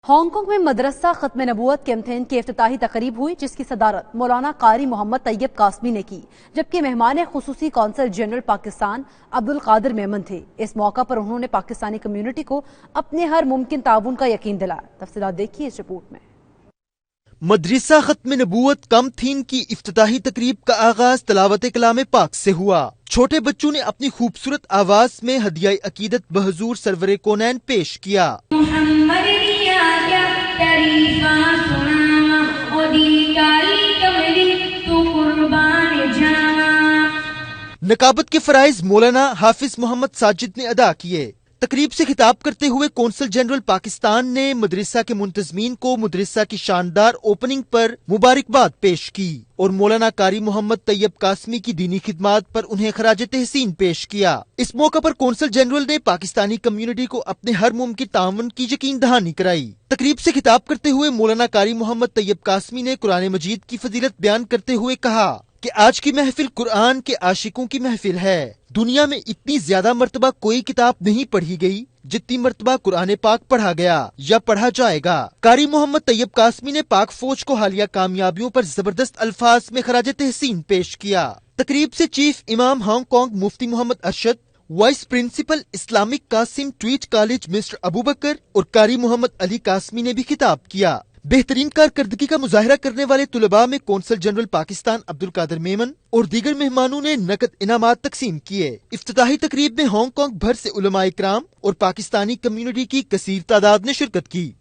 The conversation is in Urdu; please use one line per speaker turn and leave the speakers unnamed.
ہانگ کانگ میں مدرسہ ختم نبوت کیمپین کی افتتاحی تقریب ہوئی، جس کی صدارت مولانا قاری محمد طیب قاسمی نے کی، جبکہ مہمان خصوصی قونصل جنرل پاکستان عبدالقادر میمن تھے۔ اس موقع پر انہوں نے پاکستانی کمیونٹی کو اپنے ہر ممکن تعاون کا یقین دلایا۔ تفصیلات دیکھیے اس رپورٹ میں۔
مدرسہ ختم نبوت کیمپین کی افتتاحی تقریب کا آغاز تلاوت کلام پاک سے ہوا۔ چھوٹے بچوں نے اپنی خوبصورت آواز میں ہدیہ عقیدت بحضور سرور کونین پیش کیا۔ نقابت کے فرائض مولانا حافظ محمد ساجد نے ادا کیے۔ تقریب سے خطاب کرتے ہوئے قونصل جنرل پاکستان نے مدرسہ کے منتظمین کو مدرسہ کی شاندار اوپننگ پر مبارکباد پیش کی اور مولانا قاری محمد طیب قاسمی کی دینی خدمات پر انہیں خراج تحسین پیش کیا۔ اس موقع پر قونصل جنرل نے پاکستانی کمیونٹی کو اپنے ہر ممکن تعاون کی یقین دہانی کرائی۔ تقریب سے خطاب کرتے ہوئے مولانا قاری محمد طیب قاسمی نے قرآن مجید کی فضیلت بیان کرتے ہوئے کہا کہ آج کی محفل قرآن کے عاشقوں کی محفل ہے۔ دنیا میں اتنی زیادہ مرتبہ کوئی کتاب نہیں پڑھی گئی جتنی مرتبہ قرآن پاک پڑھا گیا یا پڑھا جائے گا۔ قاری محمد طیب قاسمی نے پاک فوج کو حالیہ کامیابیوں پر زبردست الفاظ میں خراج تحسین پیش کیا۔ تقریب سے چیف امام ہانگ کانگ مفتی Muhammad Arshad, vice principal Islamic Qasim ٹویٹ کالج مسٹر ابوبکر اور قاری محمد علی قاسمی نے بھی خطاب کیا۔ بہترین کارکردگی کا مظاہرہ کرنے والے طلباء میں قونصل جنرل پاکستان عبدالقادر میمن اور دیگر مہمانوں نے نقد انعامات تقسیم کیے۔ افتتاحی تقریب میں ہانگ کانگ بھر سے علماء اکرام اور پاکستانی کمیونٹی کی کثیر تعداد نے شرکت کی۔